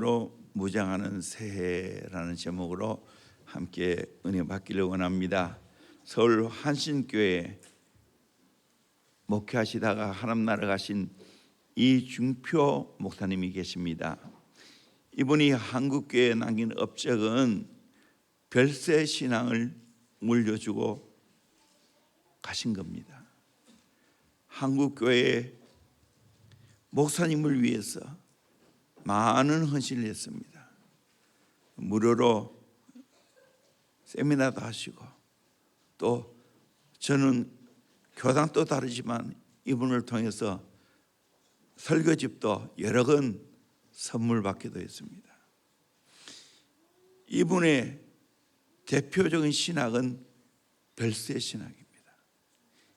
말씀으로 무장하는 새해라는 제목으로 함께 은혜 받기를 원합니다. 서울 한신교회 목회하시다가 하나님 나라 가신 이중표 목사님이 계십니다. 이분이 한국교회에 남긴 업적은 별세 신앙을 물려주고 가신 겁니다. 한국교회의 목사님을 위해서 많은 헌신을 했습니다. 무료로 세미나도 하시고, 또 저는 교당도 다르지만 이분을 통해서 설교집도 여러 건 선물 받기도 했습니다. 이분의 대표적인 신학은 별세 신학입니다.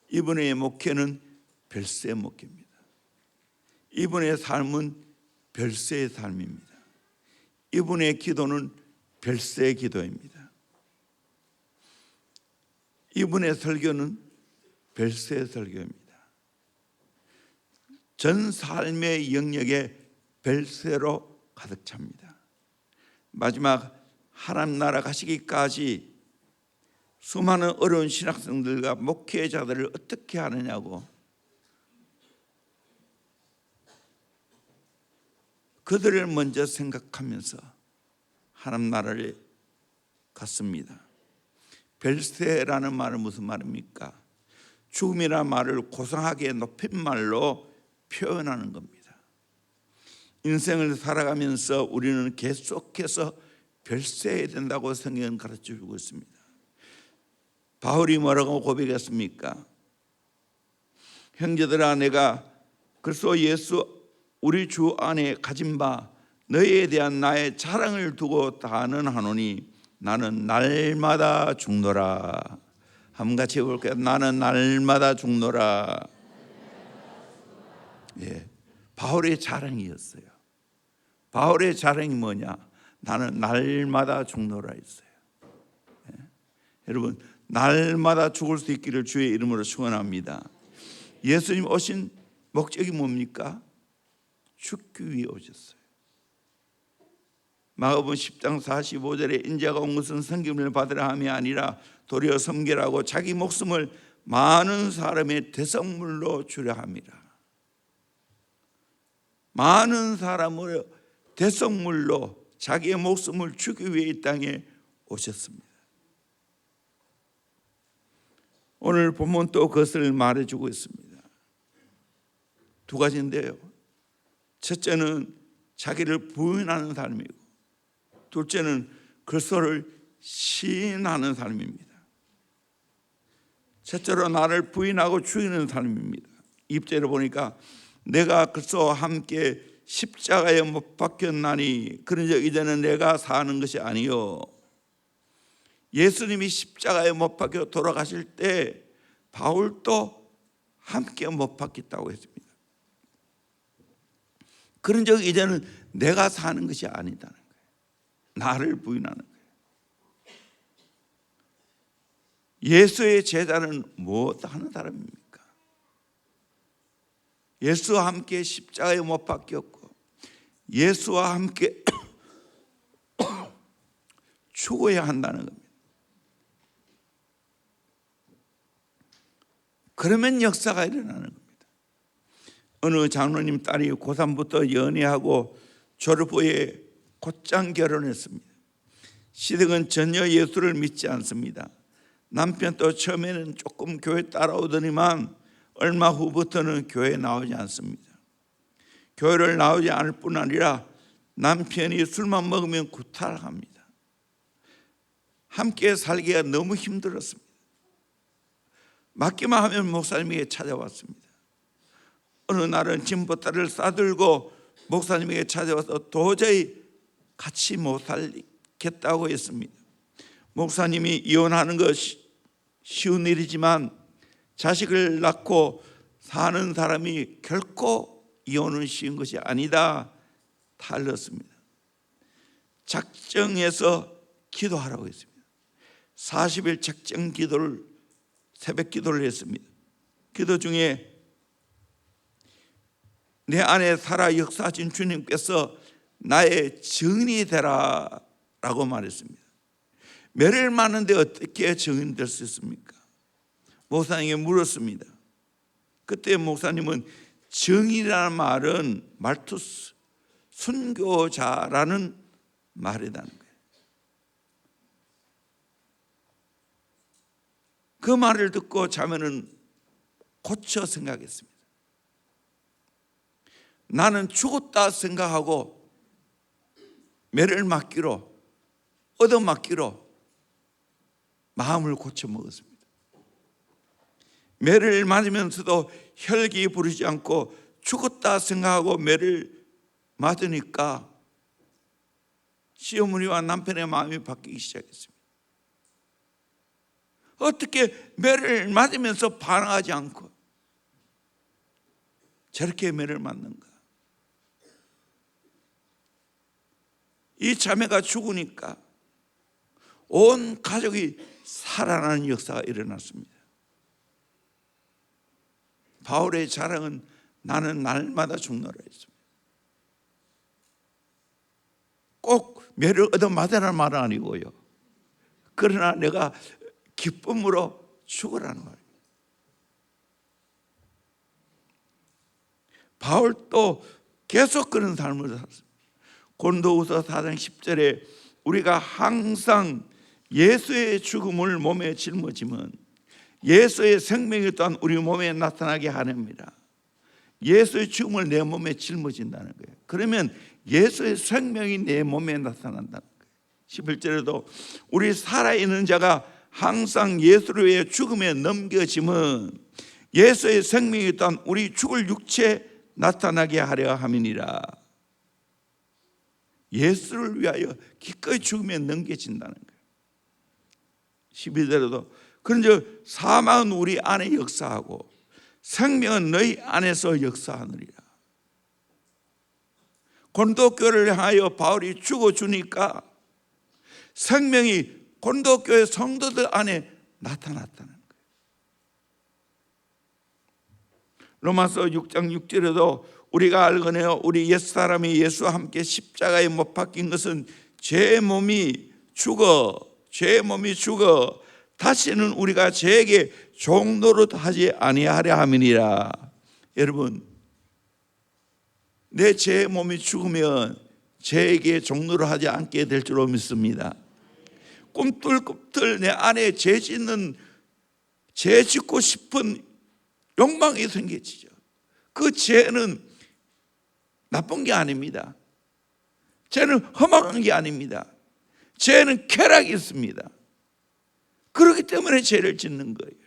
이분의 목회는 별세 목회입니다. 이분의 삶은 별세의 삶입니다. 이분의 기도는 별세의 기도입니다. 이분의 설교는 별세의 설교입니다. 전 삶의 영역에 별세로 가득 찹니다. 마지막 하나님 나라 가시기까지 수많은 어려운 신학생들과 목회자들을 어떻게 하느냐고 그들을 먼저 생각하면서 하나님 나라를 갔습니다. 별세라는 말은 무슨 말입니까? 죽음이라는 말을 고상하게 높임말로 표현하는 겁니다. 인생을 살아가면서 우리는 계속해서 별세해야 된다고 성경은 가르쳐주고 있습니다. 바울이 뭐라고 고백했습니까? 형제들아, 내가 그리스도 예수 우리 주 안에 가진 바 너희에 대한 나의 자랑을 두고 다는 하노니 나는 날마다 죽노라. 한번 같이 해볼까요? 나는 날마다 죽노라. 예, 바울의 자랑이었어요. 바울의 자랑이 뭐냐? 나는 날마다 죽노라 했어요. 예, 여러분, 날마다 죽을 수 있기를 주의 이름으로 축원합니다. 예수님 오신 목적이 뭡니까? 죽기 위해 오셨어요. 마가복음 10장 45절에 인자가 온 것은 섬김을 받으라 함이 아니라 도리어 섬기라고 자기 목숨을 많은 사람의 대성물로 주려 함이라. 많은 사람을 대성물로 자기의 목숨을 주기 위해 이 땅에 오셨습니다. 오늘 본문 또 그것을 말해주고 있습니다. 두 가지인데요. 첫째는 자기를 부인하는 삶이고, 둘째는 그리스도를 시인하는 삶입니다. 첫째로 나를 부인하고 죽이는 삶입니다. 2절에 보니까 내가 그리스도와 함께 십자가에 못 박혔나니 그런즉 이제는 내가 사는 것이 아니요. 예수님이 십자가에 못 박혀 돌아가실 때 바울도 함께 못 박혔다고 했습니다. 그런즉 이제는 내가 사는 것이 아니다는 거예요. 나를 부인하는 거예요. 예수의 제자는 무엇 하는 사람입니까? 예수와 함께 십자가에 못 박혔고 예수와 함께 죽어야 한다는 겁니다. 그러면 역사가 일어나는 겁니다. 어느 장로님 딸이 고3부터 연애하고 졸업 후에 곧장 결혼했습니다. 시댁은 전혀 예수를 믿지 않습니다. 남편도 처음에는 조금 교회 따라오더니만 얼마 후부터는 교회에 나오지 않습니다. 교회를 나오지 않을 뿐 아니라 남편이 술만 먹으면 구타합니다. 함께 살기가 너무 힘들었습니다. 맡기만 하면 목사님에게 찾아왔습니다. 어느 날은 짐보따리를 싸들고 목사님에게 찾아와서 도저히 같이 못 살겠다고 했습니다. 목사님이 이혼하는 것이 쉬운 일이지만 자식을 낳고 사는 사람이 결코 이혼은 쉬운 것이 아니다 달렸습니다. 작정해서 기도하라고 했습니다. 40일 작정 기도를, 새벽 기도를 했습니다. 기도 중에 내 안에 살아 역사하신 주님께서 나의 증인이 되라 라고 말했습니다. 매를 맞는데 어떻게 증인 될 수 있습니까? 목사님에게 물었습니다. 그때 목사님은 증인이라는 말은 말투스, 순교자라는 말이라는 거예요. 그 말을 듣고 자매는 고쳐 생각했습니다. 나는 죽었다 생각하고 매를 맞기로, 얻어맞기로 마음을 고쳐 먹었습니다. 매를 맞으면서도 혈기 부르지 않고 죽었다 생각하고 매를 맞으니까 시어머니와 남편의 마음이 바뀌기 시작했습니다. 어떻게 매를 맞으면서 반응하지 않고 저렇게 매를 맞는가? 이 자매가 죽으니까 온 가족이 살아나는 역사가 일어났습니다. 바울의 자랑은 나는 날마다 죽노라 했습니다. 꼭 매를 얻어맞으라는 말은 아니고요. 그러나 내가 기쁨으로 죽으라는 말입니다. 바울도 계속 그런 삶을 살았습니다. 고린도후서 4장 10절에 우리가 항상 예수의 죽음을 몸에 짊어지면 예수의 생명이 또한 우리 몸에 나타나게 하렵니다. 예수의 죽음을 내 몸에 짊어진다는 거예요. 그러면 예수의 생명이 내 몸에 나타난다는 거예요. 11절에도 우리 살아있는 자가 항상 예수를 위해 죽음에 넘겨지면 예수의 생명이 또한 우리 죽을 육체에 나타나게 하려 함이니라. 예수를 위하여 기꺼이 죽음에 넘겨진다는 거예요. 12절에도 그런즉 사망은 우리 안에 역사하고 생명은 너희 안에서 역사하느니라. 고린도 교회를 향하여 바울이 죽어주니까 생명이 고린도 교회 성도들 안에 나타났다는 거예요. 로마서 6장 6절에도 우리가 알거니와 우리 옛사람이 예수와 함께 십자가에 못 박힌 것은 죄의 몸이 죽어 다시는 우리가 죄에게 종노릇하지 아니하려 함이니라. 여러분, 내 죄의 몸이 죽으면 죄에게 종노릇하지 않게 될 줄로 믿습니다. 꿈틀꿈틀 내 안에 죄 짓고 싶은 욕망이 생기죠. 그 죄는 나쁜 게 아닙니다. 죄는 험악한 게 아닙니다. 죄는 쾌락이 있습니다. 그렇기 때문에 죄를 짓는 거예요.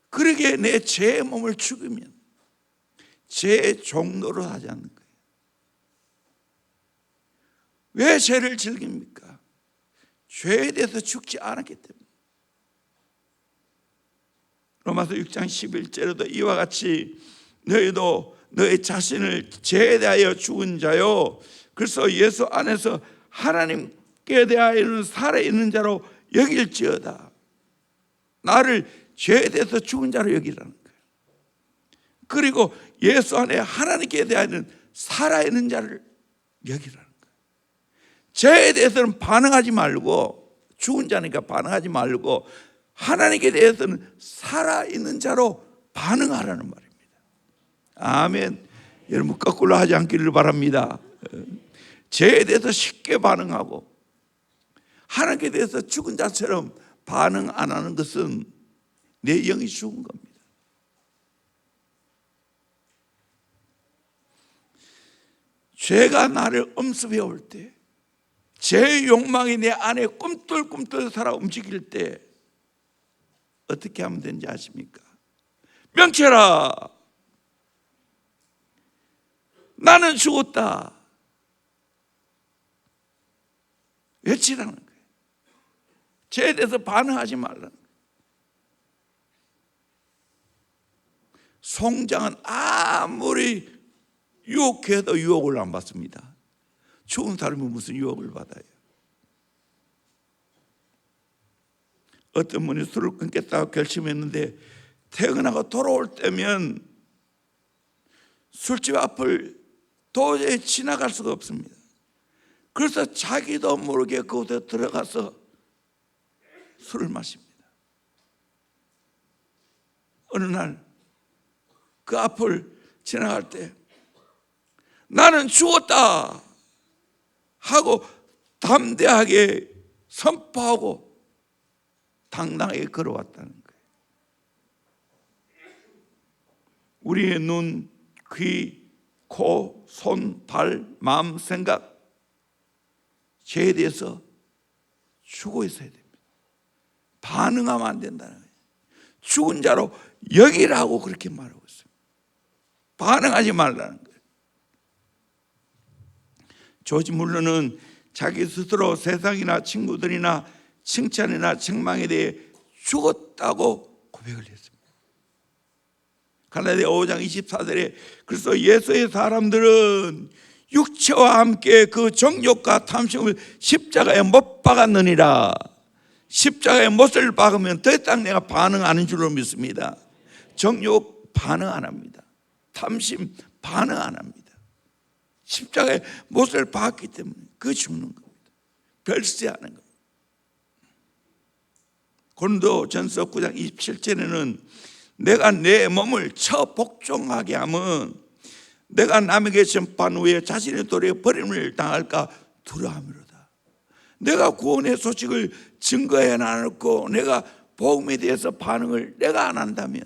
그러기에 내 죄의 몸을 죽이면 죄의 종노릇 하지 않는 거예요. 왜 죄를 즐깁니까? 죄에 대해서 죽지 않았기 때문에. 로마서 6장 11절에도 이와 같이 너희도 너희 자신을 죄에 대하여 죽은 자요 그래서 예수 안에서 하나님께 대하여는 살아있는 자로 여길지어다. 나를 죄에 대해서 죽은 자로 여기라는 거예요. 그리고 예수 안에 하나님께 대하여는 살아있는 자를 여기라는 거예요. 죄에 대해서는 반응하지 말고, 죽은 자니까 반응하지 말고 하나님께 대해서는 살아있는 자로 반응하라는 말입니다. 아멘. 여러분 거꾸로 하지 않기를 바랍니다. 죄에 대해서 쉽게 반응하고 하나님께 대해서 죽은 자처럼 반응 안 하는 것은 내 영이 죽은 겁니다. 죄가 나를 엄습해 올 때, 죄의 욕망이 내 안에 꿈틀꿈틀 살아 움직일 때 어떻게 하면 되는지 아십니까? 명철아, 나는 죽었다. 외치라는 거예요. 죄에 대해서 반응하지 말라는 거예요. 송장은 아무리 유혹해도 유혹을 안 받습니다. 죽은 사람이 무슨 유혹을 받아요? 어떤 분이 술을 끊겠다고 결심했는데 퇴근하고 돌아올 때면 술집 앞을 도저히 지나갈 수가 없습니다. 그래서 자기도 모르게 그곳에 들어가서 술을 마십니다. 어느 날 그 앞을 지나갈 때 나는 죽었다 하고 담대하게 선포하고 당당하게 걸어왔다는 거예요. 우리의 눈, 귀, 코, 손, 발, 마음, 생각 죄에 대해서 죽어 있어야 됩니다. 반응하면 안 된다는 거예요. 죽은 자로 여기라고 그렇게 말하고 있습니다. 반응하지 말라는 거예요. 조지 물러는 자기 스스로 세상이나 친구들이나 칭찬이나 책망에 대해 죽었다고 고백을 했습니다. 갈라디아 5장 24절에 그래서 예수의 사람들은 육체와 함께 그 정욕과 탐심을 십자가에 못 박았느니라. 십자가에 못을 박으면 더 이상 내가 반응 안 하는 줄로 믿습니다. 정욕 반응 안 합니다. 탐심 반응 안 합니다. 십자가에 못을 박기 때문에 그 죽는 겁니다. 별세하는 겁니다. 고린도전서 9장 27절에는 내가 내 몸을 처 복종하게 하면 내가 남에게 전파한 후에 자신의 도리에 버림을 당할까 두려워함이로다. 내가 구원의 소식을 증거해 나눴고 내가 복음에 대해서 반응을 내가 안 한다면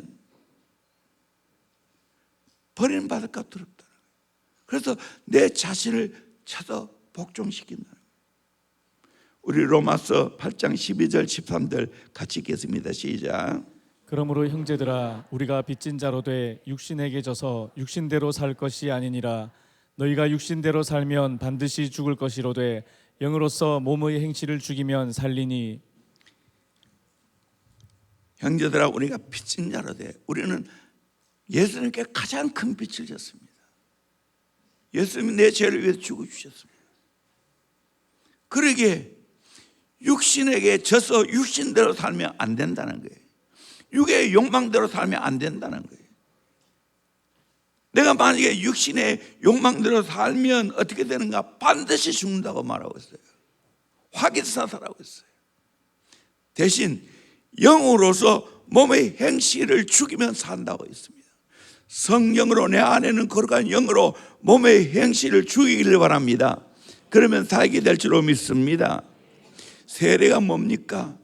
버림받을까 두렵다. 그래서 내 자신을 쳐서 복종시킨다. 우리 로마서 8장 12절 13절 같이 읽겠습니다. 시작. 그러므로 형제들아 우리가 빚진 자로 돼 육신에게 져서 육신대로 살 것이 아니니라. 너희가 육신대로 살면 반드시 죽을 것이로되 영으로서 몸의 행실을 죽이면 살리니. 형제들아 우리가 빚진 자로 돼 우리는 예수님께 가장 큰 빚을 졌습니다. 예수님이 내 죄를 위해서 죽어주셨습니다. 그러기에 육신에게 져서 육신대로 살면 안 된다는 거예요. 육의 욕망대로 살면 안 된다는 거예요. 내가 만약에 육신의 욕망대로 살면 어떻게 되는가? 반드시 죽는다고 말하고 있어요. 화기사살하고 있어요. 대신 영으로서 몸의 행실을 죽이면 산다고 했습니다. 성령으로 내 안에는 거룩한 영으로 몸의 행실을 죽이기를 바랍니다. 그러면 살게 될 줄로 믿습니다. 세례가 뭡니까?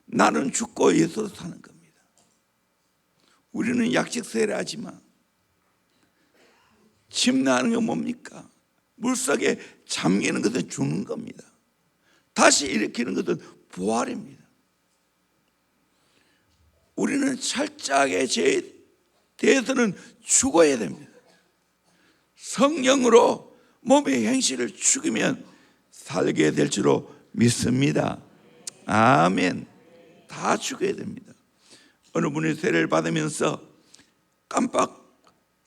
나는 죽고 예수로 사는 겁니다. 우리는 약식 세례하지만 침례하는 게 뭡니까? 물속에 잠기는 것은 죽는 겁니다. 다시 일으키는 것은 부활입니다. 우리는 철저하게 죄에 대해서는 죽어야 됩니다. 성령으로 몸의 행실을 죽이면 살게 될 줄로 믿습니다. 아멘. 다 죽어야 됩니다. 어느 분이 세례를 받으면서 깜빡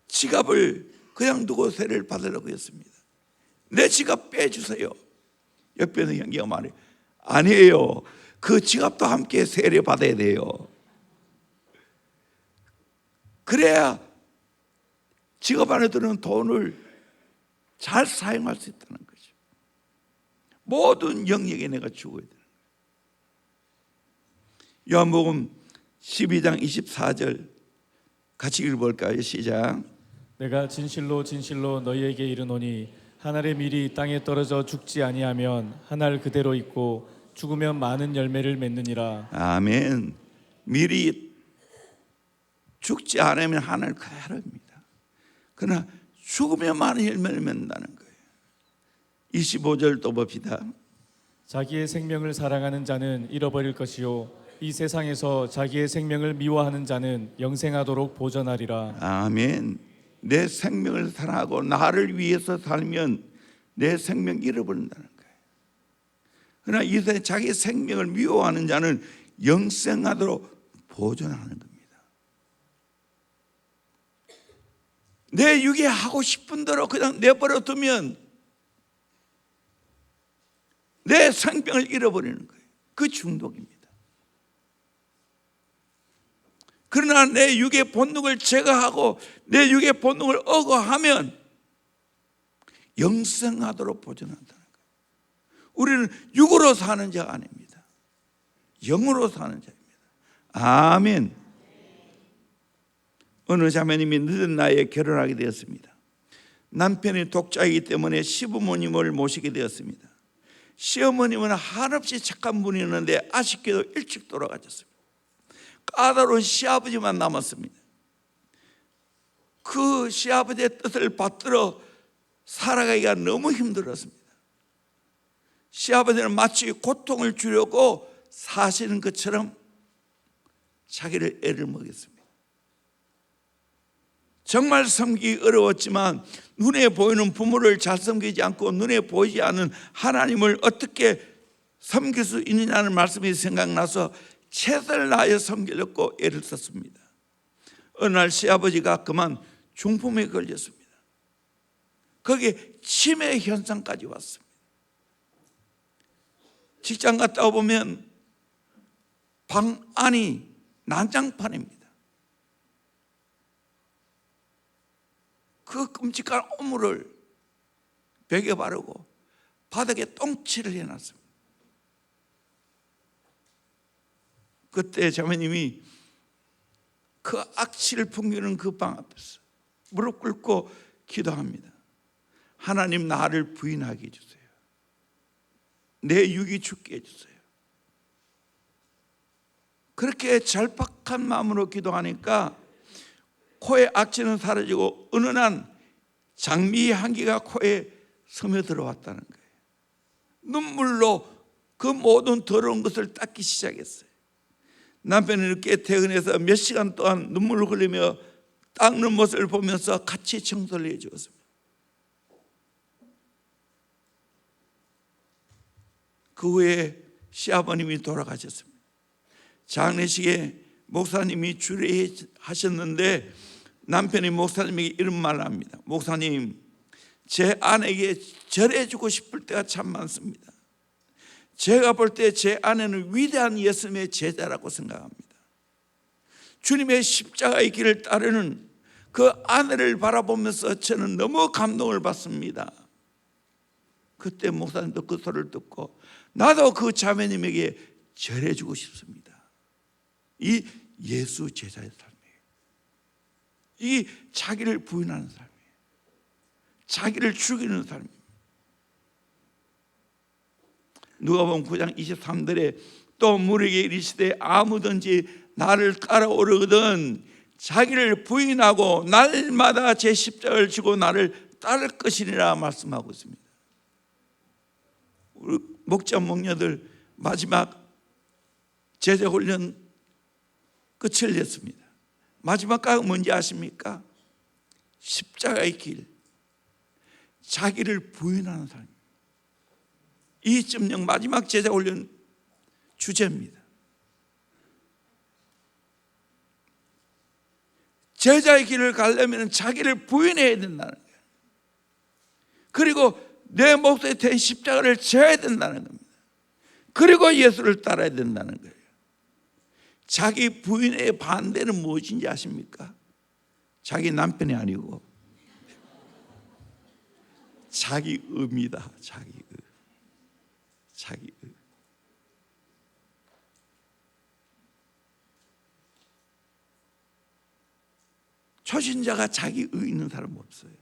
지갑을 그냥 두고 세례를 받으려고 했습니다. 내 지갑 빼주세요. 옆에 있는 형제가 말해요. 아니에요. 그 지갑도 함께 세례 받아야 돼요. 그래야 지갑 안에 드는 돈을 잘 사용할 수 있다는 거죠. 모든 영역에 내가 죽어야 되는 거예요. 요한복음 12장 24절 같이 읽어볼까요? 시작. 내가 진실로 진실로 너희에게 이르노니 한 알의 밀이 땅에 떨어져 죽지 아니하면 한 알 그대로 있고 죽으면 많은 열매를 맺느니라. 아멘. 밀이 죽지 않으면 한 알 그대로입니다. 그러나 죽으면 많은 열매를 맺는다는 거예요. 25절 또 봅시다. 자기의 생명을 사랑하는 자는 잃어버릴 것이요 이 세상에서 자기의 생명을 미워하는 자는 영생하도록 보전하리라. 아멘. 내 생명을 사랑하고 나를 위해서 살면 내 생명 잃어버린다는 거예요. 그러나 이 세상에 자기 생명을 미워하는 자는 영생하도록 보존하는 겁니다. 내 육에 하고 싶은 대로 그냥 내버려 두면 내 생명을 잃어버리는 거예요. 그 중독입니다. 그러나 내 육의 본능을 제거하고 내 육의 본능을 억어하면 영생하도록 보존한다는 거예요. 우리는 육으로 사는 자가 아닙니다. 영으로 사는 자입니다. 아멘. 어느 자매님이 늦은 나이에 결혼하게 되었습니다. 남편이 독자이기 때문에 시부모님을 모시게 되었습니다. 시어머님은 한없이 착한 분이었는데 아쉽게도 일찍 돌아가셨습니다. 까다로운 시아버지만 남았습니다. 그 시아버지의 뜻을 받들어 살아가기가 너무 힘들었습니다. 시아버지는 마치 고통을 주려고 사시는 것처럼 자기를 애를 먹였습니다. 정말 섬기기 어려웠지만 눈에 보이는 부모를 잘 섬기지 않고 눈에 보이지 않는 하나님을 어떻게 섬길 수 있느냐는 말씀이 생각나서 최선을 다하여 섬기려고 애를 썼습니다. 어느 날 시아버지가 그만 중풍에 걸렸습니다. 거기에 치매 현상까지 왔습니다. 직장 갔다 보면 방 안이 난장판입니다. 그 끔찍한 오물을 벽에 바르고 바닥에 똥칠을 해놨습니다. 그때 자매님이 그 악취를 풍기는 그 방 앞에서 무릎 꿇고 기도합니다. 하나님, 나를 부인하게 해주세요. 내 육이 죽게 해주세요. 그렇게 절박한 마음으로 기도하니까 코의 악취는 사라지고 어느 날 장미의 향기가 코에 스며들어왔다는 거예요. 눈물로 그 모든 더러운 것을 닦기 시작했어요. 남편이 늦게 퇴근해서 몇 시간 동안 눈물을 흘리며 닦는 모습을 보면서 같이 청소를 해주었습니다. 그 후에 시아버님이 돌아가셨습니다. 장례식에 목사님이 주례하셨는데 남편이 목사님에게 이런 말을 합니다. 목사님, 제 아내에게 절해주고 싶을 때가 참 많습니다. 제가 볼 때 제 아내는 위대한 예수님의 제자라고 생각합니다. 주님의 십자가의 길을 따르는 그 아내를 바라보면서 저는 너무 감동을 받습니다. 그때 목사님도 그 소리를 듣고 나도 그 자매님에게 절해주고 싶습니다. 이 예수 제자의 삶이에요. 이 자기를 부인하는 삶이에요. 자기를 죽이는 삶이에요. 누가복음 9장 23절에 또 무리에게 이르시되 아무든지 나를 따라오르거든 자기를 부인하고 날마다 제 십자가를 지고 나를 따를 것이니라 말씀하고 있습니다. 우리 목자 목녀들 마지막 제자 훈련 끝을 냈습니다. 마지막 각은 뭔지 아십니까? 십자가의 길, 자기를 부인하는 삶. 2.0 마지막 제자 훈련 주제입니다. 제자의 길을 가려면 자기를 부인해야 된다는 거예요. 그리고 내 목소리에 대한 십자가를 져야 된다는 겁니다. 그리고 예수를 따라야 된다는 거예요. 자기 부인의 반대는 무엇인지 아십니까? 자기 남편이 아니고 자기 의입니다. 자기 의. 자기 의. 초신자가 자기 의 있는 사람 없어요.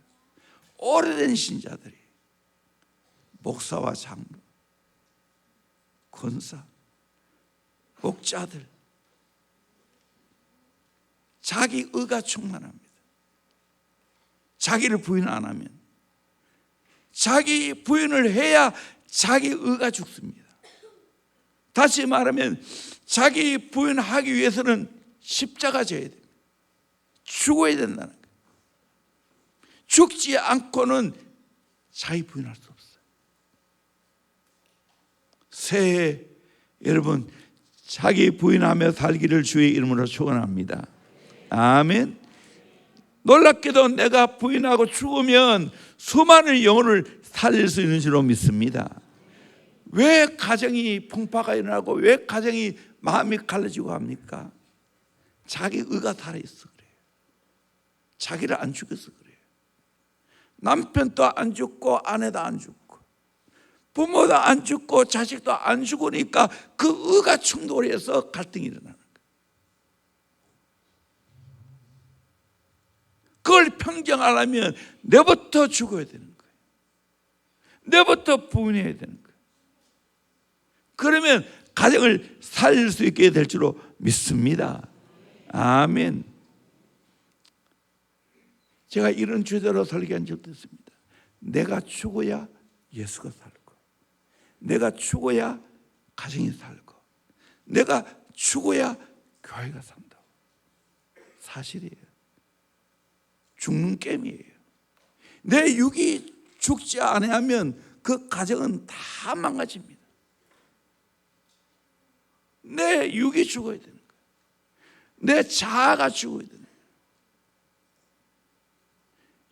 오래된 신자들이 목사와 장로, 권사, 목자들 자기 의가 충만합니다. 자기를 부인 안 하면 자기 부인을 해야 자기 의가 죽습니다. 다시 말하면 자기 부인하기 위해서는 십자가 져야 됩니다. 죽어야 된다는 거예요. 죽지 않고는 자기 부인할 수 없어요. 새해 여러분 자기 부인하며 살기를 주의 이름으로 축원합니다. 아멘. 놀랍게도 내가 부인하고 죽으면 수많은 영혼을 살릴 수 있는 줄로 믿습니다. 왜 가정이 풍파가 일어나고 왜 가정이 마음이 갈라지고 합니까? 자기 의가 살아있어 그래요. 자기를 안 죽여서 그래요. 남편도 안 죽고 아내도 안 죽고 부모도 안 죽고 자식도 안 죽으니까 그 의가 충돌해서 갈등이 일어나는 거예요. 그걸 평정하려면 내부터 죽어야 되는 거예요. 내부터 부인해야 되는 거예요. 그러면 가정을 살릴 수 있게 될 줄로 믿습니다. 아멘. 제가 이런 주제로 설교한 적도 있습니다. 내가 죽어야 예수가 살고, 내가 죽어야 가정이 살고, 내가 죽어야 교회가 산다고. 사실이에요. 죽는 게임이에요. 내 육이 죽지 아니하면 그 가정은 다 망가집니다. 내 육이 죽어야 되는 거예요. 내 자아가 죽어야 되는 거예요.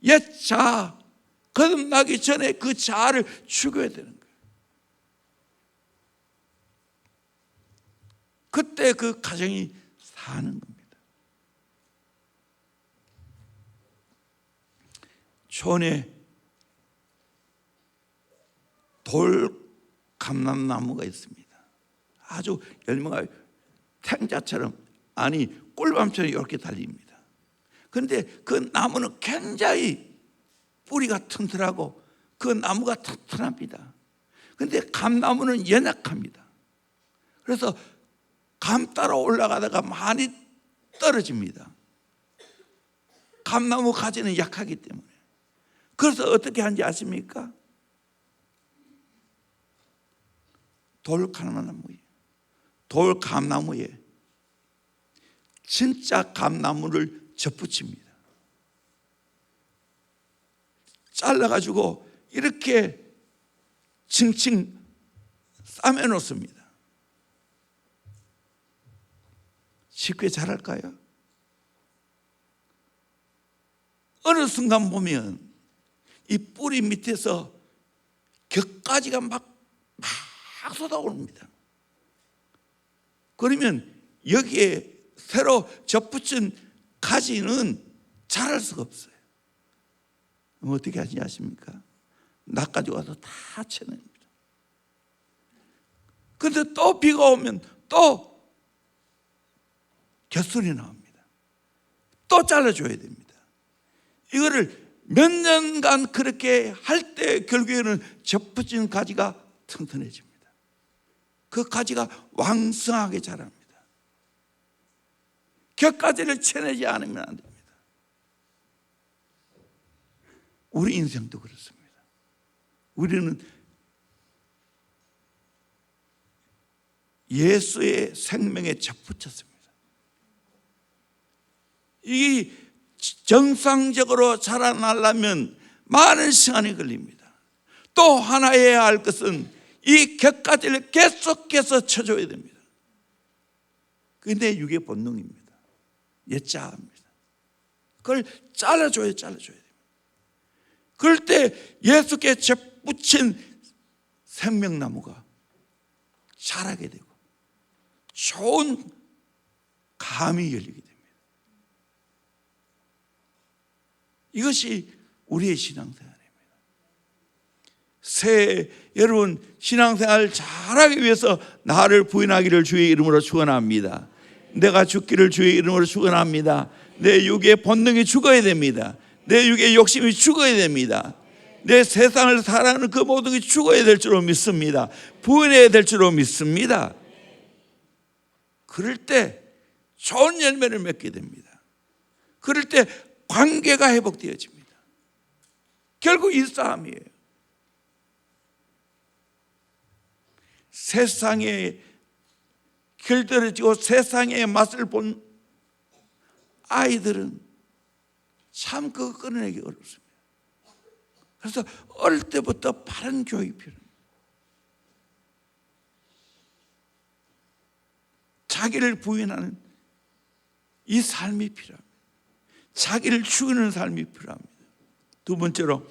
옛 자아, 거듭나기 전에 그 자아를 죽여야 되는 거예요. 그때 그 가정이 사는 겁니다. 촌에 돌 감람나무가 있습니다. 아주 열매가 탱자처럼, 아니 꿀밤처럼 이렇게 달립니다. 그런데 그 나무는 굉장히 뿌리가 튼튼하고 그 나무가 튼튼합니다. 그런데 감나무는 연약합니다. 그래서 감 따라 올라가다가 많이 떨어집니다. 감나무 가지는 약하기 때문에. 그래서 어떻게 하는지 아십니까? 돌감나무에 진짜 감나무를 접붙입니다. 잘라가지고 이렇게 층층 싸매놓습니다. 쉽게 자랄까요? 어느 순간 보면 이 뿌리 밑에서 격가지가 막 쏟아오릅니다. 그러면 여기에 새로 접붙인 가지는 자랄 수가 없어요. 그럼 어떻게 하지 아십니까? 낚아지고 와서 다 쳐냅니다. 그런데 또 비가 오면 또 곁술이 나옵니다. 또 잘라줘야 됩니다. 이거를 몇 년간 그렇게 할 때 결국에는 접붙인 가지가 튼튼해집니다. 그 가지가 왕성하게 자랍니다. 곁가지를 쳐내지 않으면 안 됩니다. 우리 인생도 그렇습니다. 우리는 예수의 생명에 접붙였습니다. 이 정상적으로 자라나려면 많은 시간이 걸립니다. 또 하나 해야 할 것은 이 곁가지를 계속해서 쳐줘야 됩니다. 그게 내 육의 본능입니다. 옛자아입니다. 그걸 잘라줘야 됩니다. 그럴 때 예수께 접붙인 생명나무가 자라게 되고 좋은 감이 열리게 됩니다. 이것이 우리의 신앙생활입니다. 새해 여러분 신앙생활 잘하기 위해서 나를 부인하기를 주의 이름으로 축원합니다. 내가 죽기를 주의 이름으로 축원합니다. 내 육의 본능이 죽어야 됩니다. 내 육의 욕심이 죽어야 됩니다. 내 세상을 살아가는 그 모든 게 죽어야 될 줄로 믿습니다. 부인해야 될 줄로 믿습니다. 그럴 때 좋은 열매를 맺게 됩니다. 그럴 때 관계가 회복되어집니다. 결국 이 싸움이에요. 세상에 결들어지고 세상의 맛을 본 아이들은 참 그거 끊어내기 어렵습니다. 그래서 어릴 때부터 바른 교육이 필요합니다. 자기를 부인하는 이 삶이 필요합니다. 자기를 죽이는 삶이 필요합니다. 두 번째로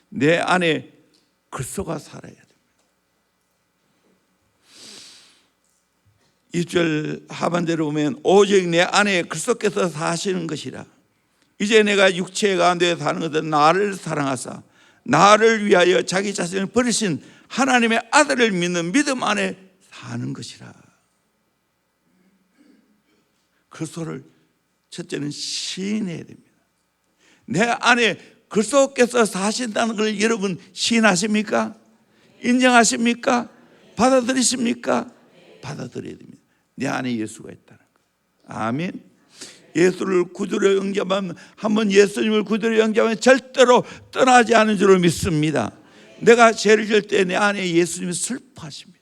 내 안에 그리스도가 살아야 됩니다. 2절 하반대로 보면 오직 내 안에 그리스도께서 사시는 것이라. 이제 내가 육체 가운데 사는 것은 나를 사랑하사 나를 위하여 자기 자신을 버리신 하나님의 아들을 믿는 믿음 안에 사는 것이라. 그리스도를 첫째는 시인해야 됩니다. 내 안에 그리스도께서 사신다는 걸 여러분 시인하십니까? 인정하십니까? 받아들이십니까? 받아들여야 됩니다. 내 안에 예수가 있다는 거. 아멘. 예수를 구주로 영접하면, 한번 예수님을 구주로 영접하면 절대로 떠나지 않은 줄로 믿습니다. 내가 죄를 질 때 내 안에 예수님이 슬퍼하십니다.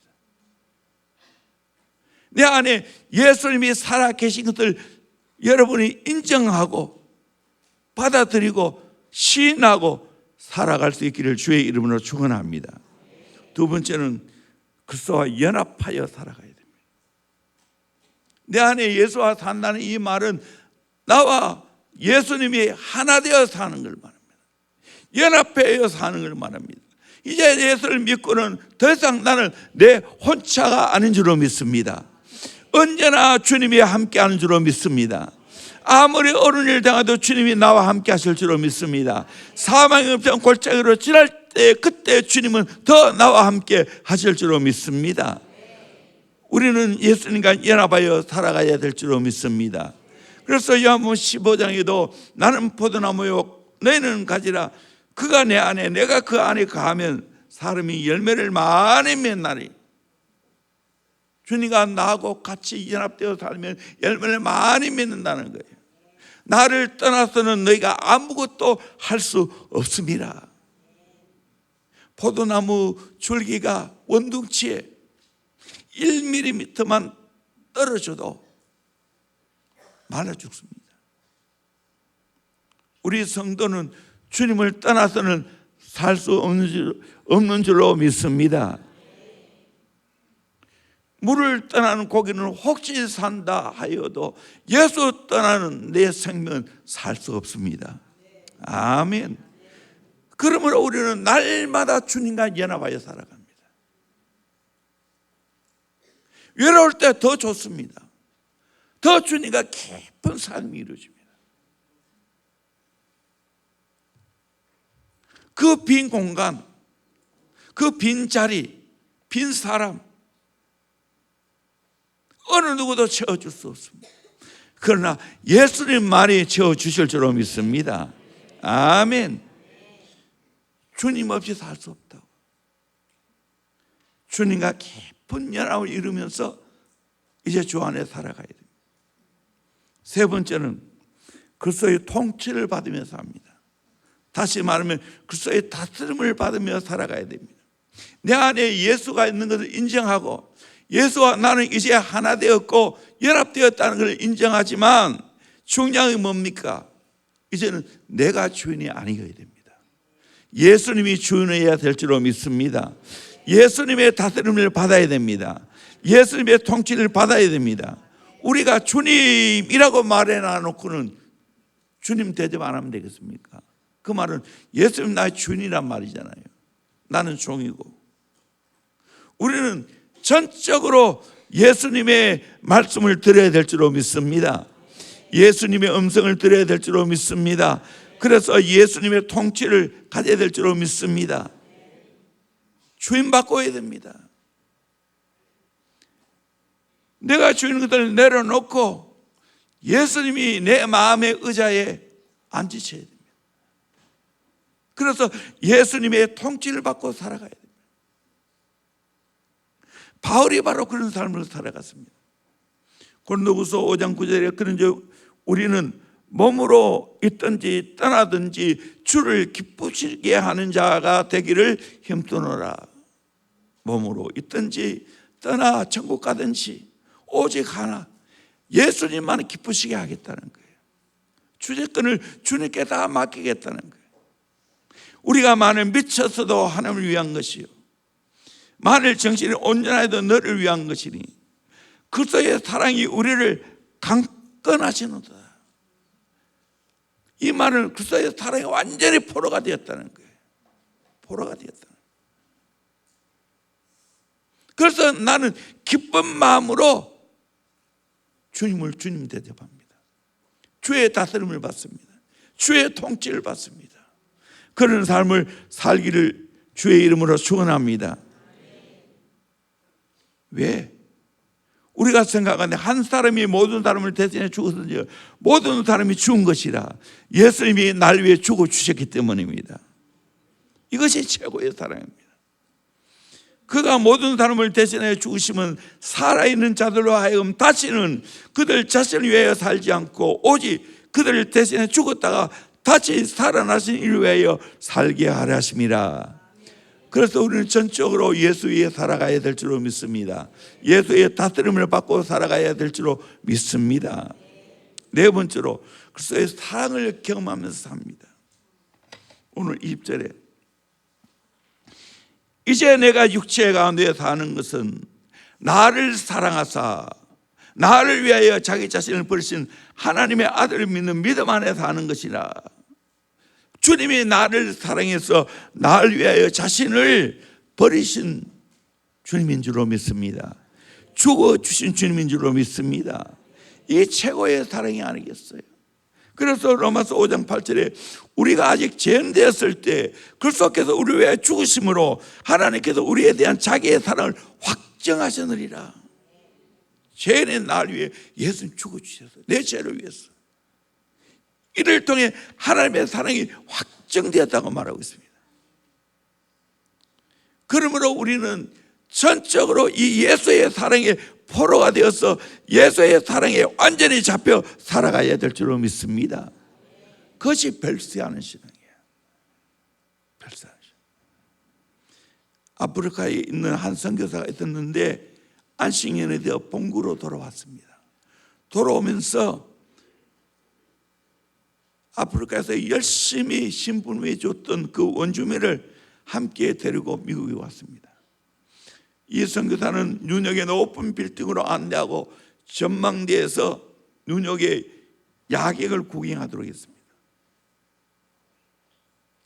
내 안에 예수님이 살아 계신 것을 여러분이 인정하고 받아들이고 시인하고 살아갈 수 있기를 주의 이름으로 축원합니다. 두 번째는 그리스도와 연합하여 살아가야 됩니다. 내 안에 예수와 산다는 이 말은 나와 예수님이 하나 되어 사는 걸 말합니다. 연합하여 사는 걸 말합니다. 이제 예수를 믿고는 더 이상 나는 내 혼자가 아닌 줄로 믿습니다. 언제나 주님이 함께하는 줄로 믿습니다. 아무리 어려운 일 당해도 주님이 나와 함께 하실 줄로 믿습니다. 사망의 음성 골짜기로 지날 때 그때 주님은 더 나와 함께 하실 줄로 믿습니다. 우리는 예수님과 연합하여 살아가야 될 줄로 믿습니다. 그래서 요한복음 15장에도 나는 포도나무요 너희는 가지라. 그가 내 안에 내가 그 안에 거하면 사람이 열매를 많이 맺나니. 주님과 나하고 같이 연합되어 살면 열매를 많이 맺는다는 거예요. 나를 떠나서는 너희가 아무것도 할 수 없습니다. 포도나무 줄기가 원둥치에 1mm만 떨어져도 말라 죽습니다. 우리 성도는 주님을 떠나서는 살 수 없는 줄로 믿습니다. 물을 떠나는 고기는 혹시 산다 하여도 예수 떠나는 내 생명은 살 수 없습니다. 아멘. 그러므로 우리는 날마다 주님과 연합하여 살아갑니다. 외로울 때 더 좋습니다. 더 주님과 깊은 삶이 이루어집니다. 그 빈 공간, 그 빈 자리, 빈 사람 어느 누구도 채워줄 수 없습니다. 그러나 예수님만이 채워주실 줄로 믿습니다. 아멘. 주님 없이 살 수 없다고. 주님과 깊은 연합을 이루면서 이제 주 안에 살아가야 됩니다. 세 번째는 그리스도의 통치를 받으면서 합니다. 다시 말하면 그리스도의 다스림을 받으며 살아가야 됩니다. 내 안에 예수가 있는 것을 인정하고 예수와 나는 이제 하나 되었고 연합되었다는 것을 인정하지만 중요한 게 뭡니까? 이제는 내가 주인이 아니어야 됩니다. 예수님이 주인이어야 될 줄로 믿습니다. 예수님의 다스림을 받아야 됩니다. 예수님의 통치를 받아야 됩니다. 우리가 주님이라고 말해놔놓고는 주님 대접 안 하면 되겠습니까? 그 말은 예수님 나의 주인이란 말이잖아요. 나는 종이고. 우리는 전적으로 예수님의 말씀을 들어야 될 줄로 믿습니다. 예수님의 음성을 들어야 될 줄로 믿습니다. 그래서 예수님의 통치를 가져야 될 줄로 믿습니다. 주인 바꿔야 됩니다. 내가 주인 것들을 내려놓고 예수님이 내 마음의 의자에 앉으셔야 됩니다. 그래서 예수님의 통치를 받고 살아가야 됩니다. 바울이 바로 그런 삶을 살아갔습니다. 고린도후서 5장 9절에 그런즉 우리는 몸으로 있든지 떠나든지 주를 기쁘시게 하는 자가 되기를 힘쓰노라. 몸으로 있든지 떠나 천국 가든지 오직 하나 예수님만 기쁘시게 하겠다는 거예요. 주제권을 주님께 다 맡기겠다는 거예요. 우리가 만일 미쳤어도 하나님을 위한 것이요 만일 정신이 온전해도 너를 위한 것이니 그리스도의 사랑이 우리를 강건하시노다. 이 말은 그리스도의 사랑이 완전히 포로가 되었다는 거예요. 포로가 되었다는 거예요. 그래서 나는 기쁜 마음으로 주님을 주님 대접합니다. 주의 다스림을 받습니다. 주의 통치를 받습니다. 그런 삶을 살기를 주의 이름으로 축원합니다. 왜? 우리가 생각하는데 한 사람이 모든 사람을 대신해 죽었는지 모든 사람이 죽은 것이라 예수님이 날 위해 죽어 주셨기 때문입니다. 이것이 최고의 사랑입니다. 그가 모든 사람을 대신해 죽으시면 살아있는 자들로 하여금 다시는 그들 자신을 위하여 살지 않고 오직 그들을 대신해 죽었다가 다시 살아나신 이를 위하여 살게 하려 하심이라. 그래서 우리는 전적으로 예수 위에 살아가야 될 줄로 믿습니다. 예수의 다스림을 받고 살아가야 될 줄로 믿습니다. 네 번째로 그리스도의 사랑을 경험하면서 삽니다. 오늘 20절에 이제 내가 육체 가운데 사는 것은 나를 사랑하사 나를 위하여 자기 자신을 버리신 하나님의 아들을 믿는 믿음 안에 사는 것이라. 주님이 나를 사랑해서 나를 위하여 자신을 버리신 주님인 줄로 믿습니다. 죽어주신 주님인 줄로 믿습니다. 이 최고의 사랑이 아니겠어요? 그래서 로마서 5장 8절에 우리가 아직 죄인되었을 때 그리스도께서 우리 위해 죽으심으로 하나님께서 우리에 대한 자기의 사랑을 확정하셨느니라. 죄인의 나를 위해 예수님 죽어주셨어요. 내 죄를 위해서. 이를 통해 하나님의 사랑이 확정되었다고 말하고 있습니다. 그러므로 우리는 전적으로 이 예수의 사랑의 포로가 되어서 예수의 사랑에 완전히 잡혀 살아가야 될 줄로 믿습니다. 그것이 별세하는 신앙이에요. 별세하는 신앙. 아프리카에 있는 한 선교사가 있었는데 안식년에 되어 본국으로 돌아왔습니다. 돌아오면서 아프리카에서 열심히 신분위에 줬던 그 원주민을 함께 데리고 미국에 왔습니다. 이 선교사는 뉴욕의 높은 빌딩으로 안내하고 전망대에서 뉴욕의 야경을 구경하도록 했습니다.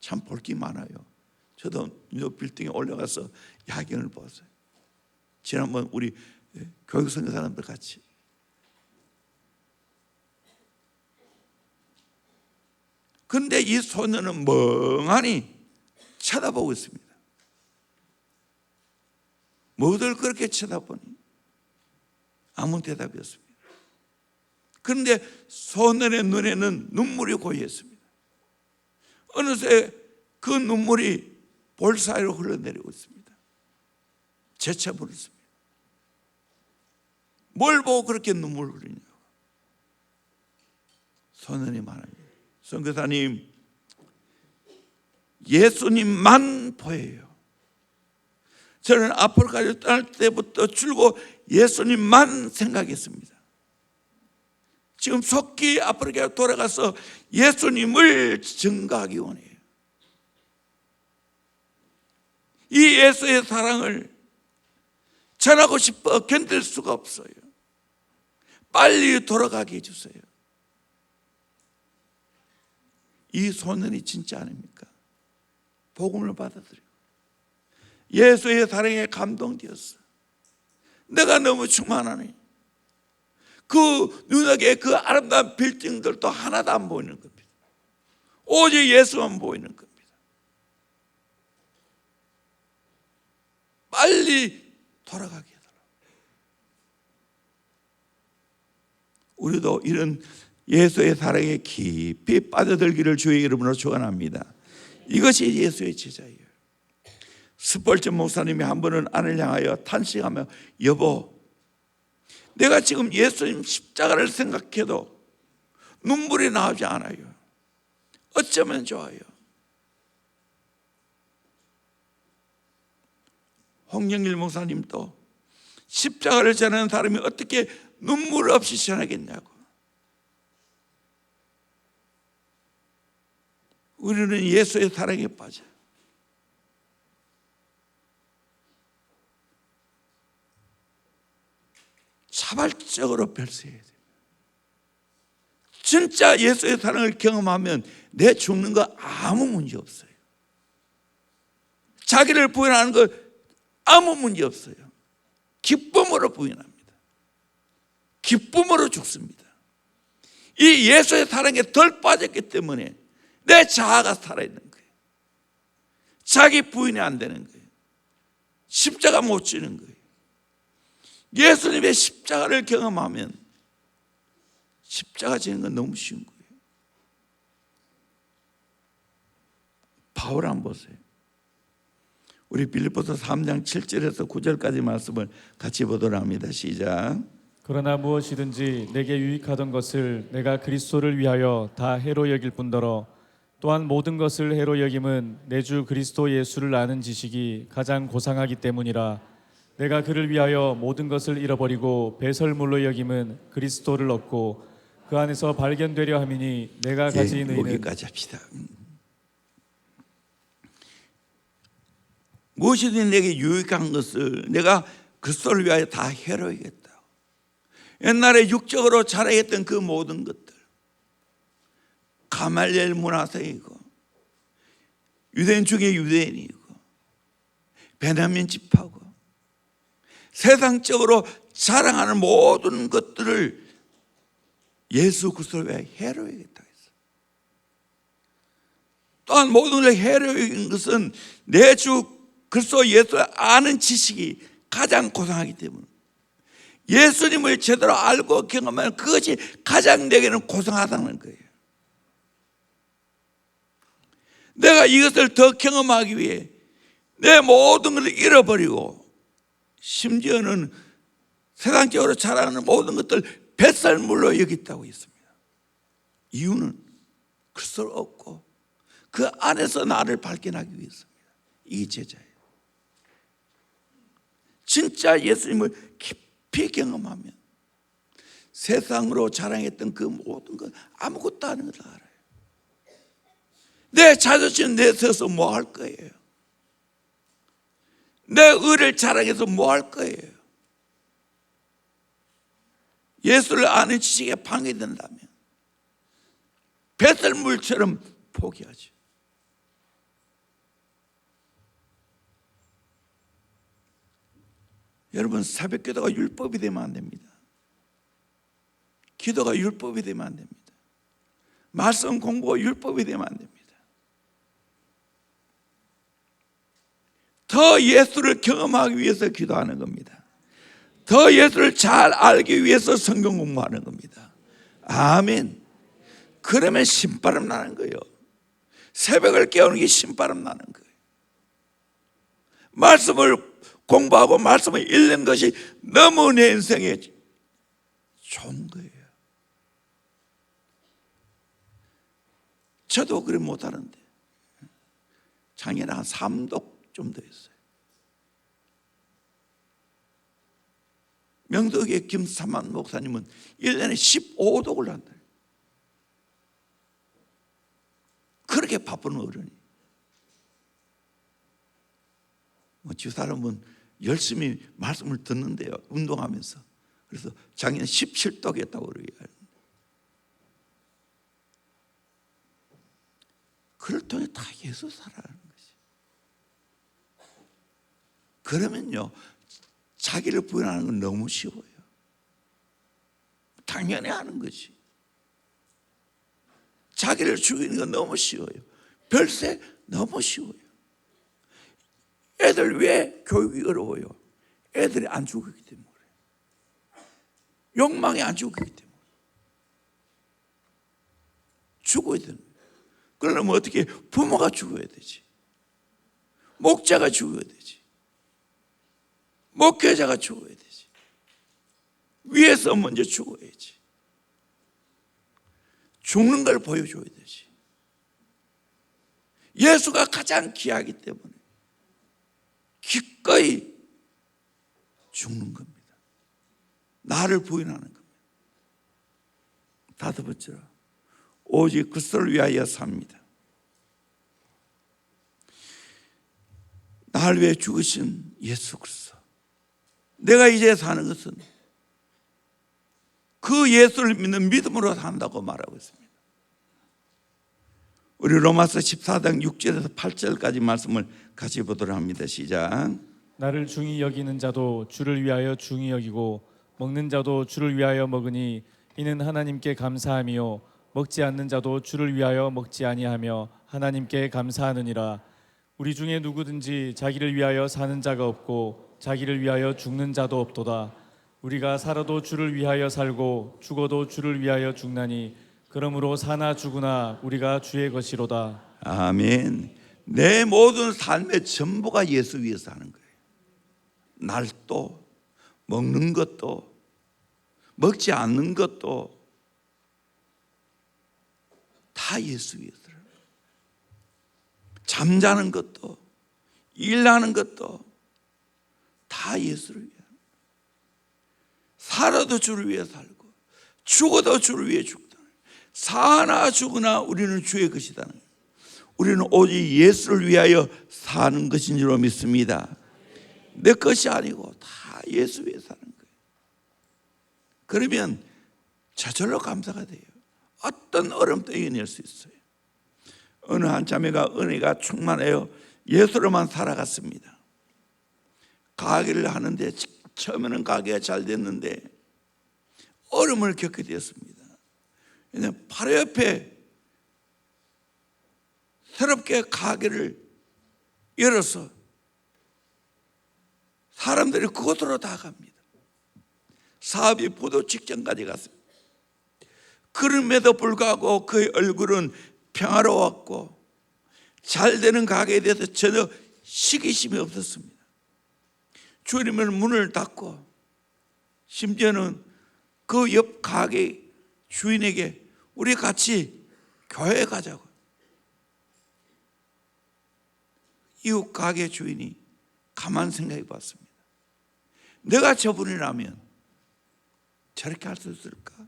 참 볼 게 많아요. 저도 뉴욕 빌딩에 올라가서 야경을 보았어요. 지난번 우리 교육 선교사님들 같이. 그런데 이 소년은 멍하니 쳐다보고 있습니다. 뭐들 그렇게 쳐다보니? 아무 대답이 없습니다. 그런데 소년의 눈에는 눈물이 고였습니다. 어느새 그 눈물이 볼 사이로 흘러내리고 있습니다. 재차 물었습니다. 뭘 보고 그렇게 눈물을 흘리냐고. 소년이 말합니다. 선교사님, 예수님만 보여요. 저는 아프리카를 떠날 때부터 줄곧 예수님만 생각했습니다. 지금 속히 아프리카에 돌아가서 예수님을 증거하기 원해요. 이 예수의 사랑을 전하고 싶어 견딜 수가 없어요. 빨리 돌아가게 해주세요. 이 소년이 진짜 아닙니까? 복음을 받아들이고 예수의 사랑에 감동되었어. 내가 너무 충만하니 그 눈앞에 그 아름다운 빌딩들도 하나도 안 보이는 겁니다. 오직 예수만 보이는 겁니다. 빨리 돌아가게 해달라. 우리도 이런 예수의 사랑에 깊이 빠져들기를 주의 이름으로 축원합니다. 이것이 예수의 제자예요. 스펄전 목사님이 한 번은 아내를 향하여 탄식하며 여보, 내가 지금 예수님 십자가를 생각해도 눈물이 나오지 않아요. 어쩌면 좋아요. 홍영길 목사님도 십자가를 전하는 사람이 어떻게 눈물 없이 전하겠냐고. 우리는 예수의 사랑에 빠져. 자발적으로 별세해야 돼요. 진짜 예수의 사랑을 경험하면 내 죽는 거 아무 문제 없어요. 자기를 부인하는 거 아무 문제 없어요. 기쁨으로 부인합니다. 기쁨으로 죽습니다. 이 예수의 사랑에 덜 빠졌기 때문에 내 자아가 살아있는 거예요. 자기 부인이 안 되는 거예요. 십자가 못 지는 거예요. 예수님의 십자가를 경험하면 십자가 지는 건 너무 쉬운 거예요. 바울 한번 보세요. 우리 빌립보서 3장 7절에서 9절까지 말씀을 같이 보도록 합니다. 시작. 그러나 무엇이든지 내게 유익하던 것을 내가 그리스도를 위하여 다 해로 여길 뿐더러 또한 모든 것을 해로 여김은 내 주 그리스도 예수를 아는 지식이 가장 고상하기 때문이라. 내가 그를 위하여 모든 것을 잃어버리고 배설물로 여김은 그리스도를 얻고 그 안에서 발견되려 함이니 내가 가진 의는. 여기까지 합시다. 무엇이든 내게 유익한 것을 내가 그리스도를 위하여 다 해로이겠다. 옛날에 육적으로 자라했던 그 모든 것들, 가말리엘 문화생이고 유대인 중에 유대인이고 베냐민 집하고 세상적으로 자랑하는 모든 것들을 예수 그리스도를 위하여 해로이겠다 했어. 또한 모든 것을 해로인 것은 내 주 그리스도 예수를 아는 지식이 가장 고상하기 때문에 예수님을 제대로 알고 경험하면 그것이 가장 내게는 고상하다는 거예요. 내가 이것을 더 경험하기 위해 내 모든 것을 잃어버리고 심지어는 세상적으로 자라는 모든 것들 뱃살물로 여겼다고 했습니다. 이유는 그리스도를 얻고 그 안에서 나를 발견하기 위해서입니다. 이 제자예요. 진짜 예수님을 깊이 경험하면 세상으로 자랑했던 그 모든 것 아무것도 아닌 걸 알아요. 내 자존심 내세워서 뭐 할 거예요? 내 의를 자랑해서 뭐 할 거예요? 예수를 아는 지식에 방해된다면 배설물처럼 포기하죠. 여러분, 새벽기도가 율법이 되면 안 됩니다. 기도가 율법이 되면 안 됩니다. 말씀 공부가 율법이 되면 안 됩니다. 더 예수를 경험하기 위해서 기도하는 겁니다. 더 예수를 잘 알기 위해서 성경 공부하는 겁니다. 아멘. 그러면 신바람 나는 거예요. 새벽을 깨우는 게 신바람 나는 거예요. 말씀을 공부하고 말씀을 읽는 것이 너무 내 인생에 좋은 거예요. 저도 그래 못하는데 작년에 한 3독 좀 더 했어요. 명덕의 김삼만 목사님은 1년에 15독을 한다. 그렇게 바쁜 어른이. 주 사람은 열심히 말씀을 듣는데요, 운동하면서. 그래서 작년에 17독 했다고 그래요. 그를 통해 다 예수 살아가는 것이. 그러면요, 자기를 부인하는 건 너무 쉬워요. 당연히 하는 것이. 자기를 죽이는 건 너무 쉬워요. 별세 너무 쉬워요. 애들 왜 교육이 어려워요? 애들이 안 죽었기 때문에 그래요. 욕망이 안 죽었기 때문에. 죽어야 되는 거예요. 그러려면 어떻게 부모가 죽어야 되지. 목자가 죽어야 되지. 목회자가 죽어야 되지. 위에서 먼저 죽어야지. 죽는 걸 보여줘야 되지. 예수가 가장 귀하기 때문에 기꺼이 죽는 겁니다. 나를 부인하는 겁니다. 다섯 번째로 오직 그리스도를 위하여 삽니다. 나를 위해 죽으신 예수 그리스도. 내가 이제 사는 것은 그 예수를 믿는 믿음으로 산다고 말하고 있습니다. 우리 로마서 14장 6절에서 8절까지 말씀을 같이 보도록 합니다. 시작. 나를 중히 여기는 자도 주를 위하여 중히 여기고 먹는 자도 주를 위하여 먹으니 이는 하나님께 감사함이요 먹지 않는 자도 주를 위하여 먹지 아니하며 하나님께 감사하느니라. 우리 중에 누구든지 자기를 위하여 사는 자가 없고 자기를 위하여 죽는 자도 없도다. 우리가 살아도 주를 위하여 살고 죽어도 주를 위하여 죽나니 그러므로 사나 죽으나 우리가 주의 것이로다. 아멘. 내 모든 삶의 전부가 예수 위해서 하는 거예요. 날도, 먹는 것도, 먹지 않는 것도 다 예수 위해서. 잠자는 것도, 일하는 것도 다 예수를 위해. 살아도 주를 위해 살고 죽어도 주를 위해 죽다. 사나 죽으나 우리는 주의 것이다. 우리는 오직 예수를 위하여 사는 것인 줄로 믿습니다. 내 것이 아니고 다 예수 위해 사는 거예요. 그러면 저절로 감사가 돼요. 어떤 어려움도 이겨낼 수 있어요. 어느 한 자매가 은혜가 충만해요. 예수로만 살아갔습니다. 가게를 하는데 처음에는 가게가 잘 됐는데 어려움을 겪게 되었습니다. 바로 옆에 새롭게 가게를 열어서 사람들이 그곳으로 다 갑니다. 사업이 포도 직전까지 갔습니다. 그럼에도 불구하고 그의 얼굴은 평화로웠고 잘 되는 가게에 대해서 전혀 시기심이 없었습니다. 주님은 문을 닫고 심지어는 그 옆 가게 주인에게 우리 같이 교회에 가자고. 이웃 가게 주인이 가만 생각해 봤습니다. 내가 저분이라면 저렇게 할 수 있을까?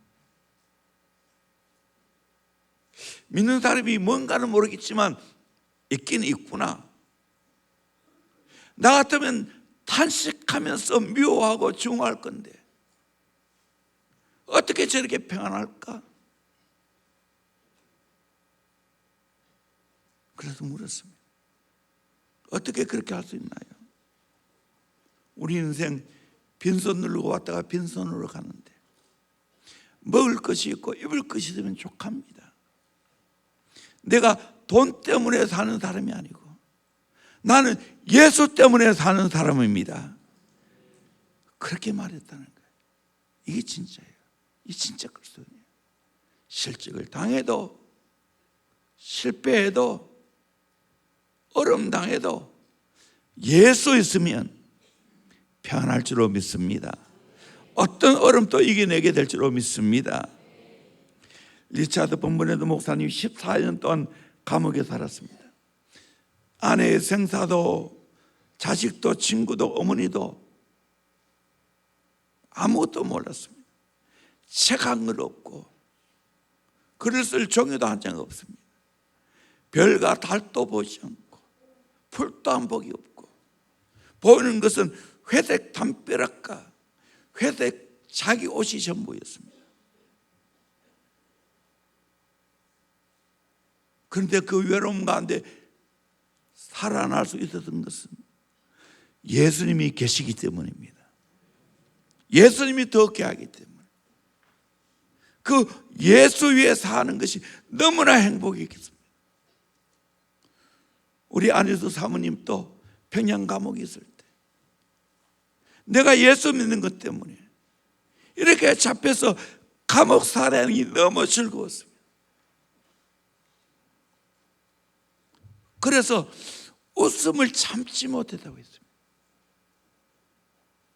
믿는 사람이 뭔가는 모르겠지만 있긴 있구나. 나 같으면 탄식하면서 미워하고 증오할 건데 어떻게 저렇게 평안할까? 그래서 물었습니다. 어떻게 그렇게 할 수 있나요? 우리 인생 빈손 누르고 왔다가 빈손으로 가는데 먹을 것이 있고 입을 것이 되면 족합니다. 내가 돈 때문에 사는 사람이 아니고 나는 예수 때문에 사는 사람입니다. 그렇게 말했다는 거예요. 이게 진짜예요. 이 진짜 그리스도인이에요. 실직을 당해도 실패해도 어려움 당해도 예수 있으면 평안할 줄로 믿습니다. 어떤 어려움도 이겨내게 될 줄로 믿습니다. 리차드 본문에도 목사님이 14년 동안 감옥에 살았습니다. 아내의 생사도 자식도 친구도 어머니도 아무것도 몰랐습니다. 책 한 권 없고 글을 쓸 종이도 한 장 없습니다. 별과 달도 보지 않고 풀도 한 복이 없고 보이는 것은 회색 담벼락과 회색 자기 옷이 전부였습니다. 그런데 그 외로움 가운데 살아날 수 있었던 것은 예수님이 계시기 때문입니다. 예수님이 더 귀하기 때문에 그 예수 위에 사는 것이 너무나 행복이겠습니다. 우리 안희수 사모님도 평양 감옥에 있을 때 내가 예수 믿는 것 때문에 이렇게 잡혀서 감옥 살아가는 게 너무 즐거웠습니다. 그래서 웃음을 참지 못했다고 했습니다.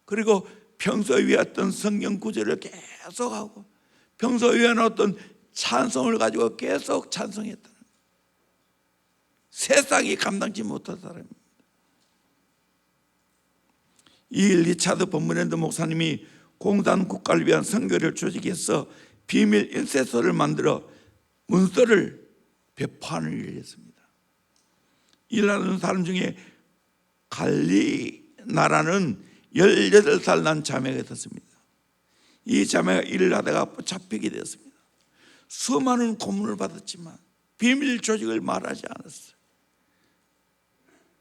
그리고 평소에 외웠던 성경 구절을 계속하고 평소에 외워놓았던 찬송을 가지고 계속 찬송했다는 거예요. 세상이 감당치 못한 사람입니다. 이 리차드 본문랜드 목사님이 공산 국가를 위한 선교를 조직해서 비밀 인쇄소를 만들어 문서를 배포하는 일을 했습니다. 일하는 사람 중에 갈리나라는 18살 난 자매가 있었습니다. 이 자매가 일을 하다가 잡히게 되었습니다. 수많은 고문을 받았지만 비밀 조직을 말하지 않았어요.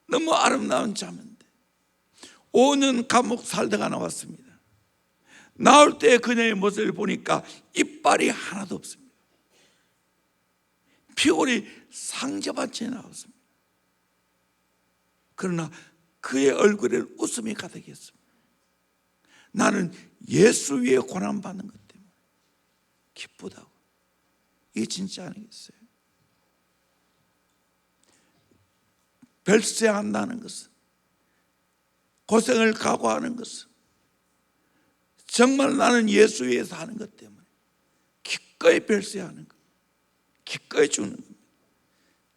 너무 아름다운 자매인데 5년 감옥 살다가 나왔습니다. 나올 때 그녀의 모습을 보니까 이빨이 하나도 없습니다. 피골이 상접한 채 나왔습니다. 그러나 그의 얼굴에는 웃음이 가득했습니다. 나는 예수 위에 고난받는 것 때문에 기쁘다고. 이게 진짜 아니겠어요? 별세한다는 것은, 고생을 각오하는 것은 정말 나는 예수 위에서 하는 것 때문에 기꺼이 별세하는 것, 기꺼이 주는 겁니다.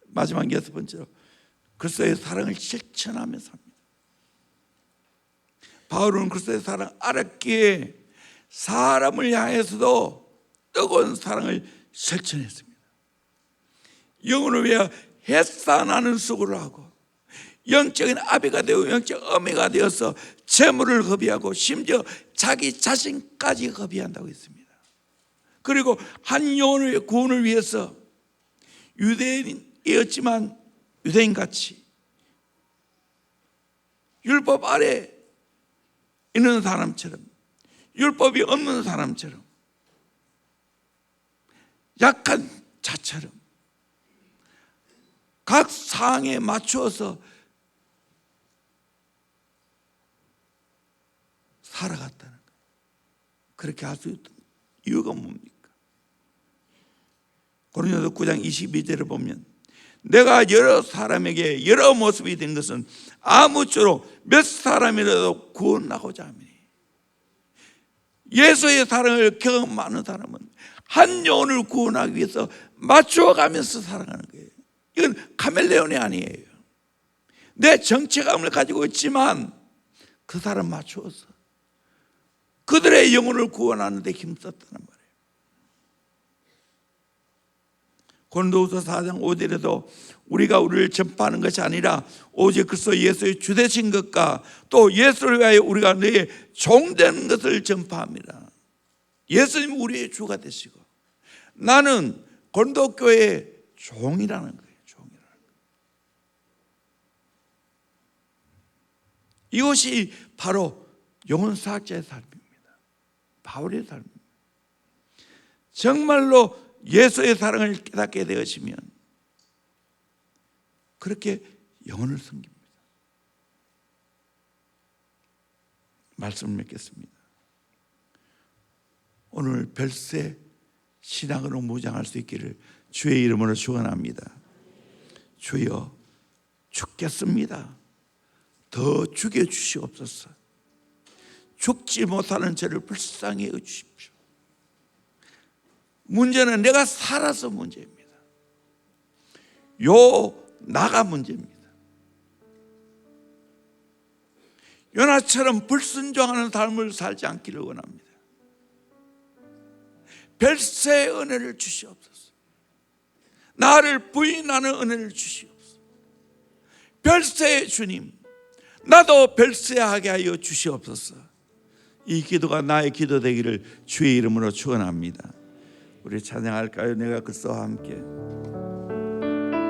마지막 6번째로 그리스도의 사랑을 실천하며 삽니다. 바울은 그리스도의 사랑을 알았기에 사람을 향해서도 뜨거운 사랑을 실천했습니다. 영혼을 위하여 해산하는 수고를 하고 영적인 아비가 되고 영적 어미가 되어서 재물을 허비하고 심지어 자기 자신까지 허비한다고 했습니다. 그리고 한 영혼의 구원을 위해서 유대인이었지만 유대인같이 율법 아래 있는 사람처럼, 율법이 없는 사람처럼, 약한 자처럼 각 상황에 맞추어서 살아갔다는 거예요. 그렇게 할 수 있던 이유가 뭡니까? 고린도서 9장 22절을 보면 내가 여러 사람에게 여러 모습이 된 것은 아무쪼록 몇 사람이라도 구원하고자 함이니. 예수의 사랑을 경험하는 사람은 한 영혼을 구원하기 위해서 맞추어가면서 살아가는 거예요. 이건 카멜레온이 아니에요. 내 정체감을 가지고 있지만 그 사람 맞추어서 그들의 영혼을 구원하는 데 힘썼다는 말이에요. 고린도후서 4장 5절에도 우리가 우리를 전파하는 것이 아니라 오직 그리스도 예수의 주 되신 것과 또 예수를 위하여 우리가 너의 종되는 것을 전파합니다. 예수님 우리의 주가 되시고 나는 고린도 교회의 종이라는 거예요. 종이라는 거예요. 이것이 바로 영혼사학자의 삶입니다. 바울의 삶입니다. 정말로 예수의 사랑을 깨닫게 되어지면 그렇게 영혼을 섬깁니다. 말씀을 맺겠습니다. 오늘 별세 신앙으로 무장할 수 있기를 주의 이름으로 축원합니다. 주여 죽겠습니다. 더 죽여주시옵소서. 죽지 못하는 저를 불쌍히 여주십시오. 문제는 내가 살아서 문제입니다. 나가 문제입니다. 요나처럼 불순종하는 삶을 살지 않기를 원합니다. 별세의 은혜를 주시옵소서. 나를 부인하는 은혜를 주시옵소서. 별세의 주님, 나도 별세하게 하여 주시옵소서. 이 기도가 나의 기도 되기를 주의 이름으로 축원합니다. 우리 찬양할까요? 내가 그리스도와 함께.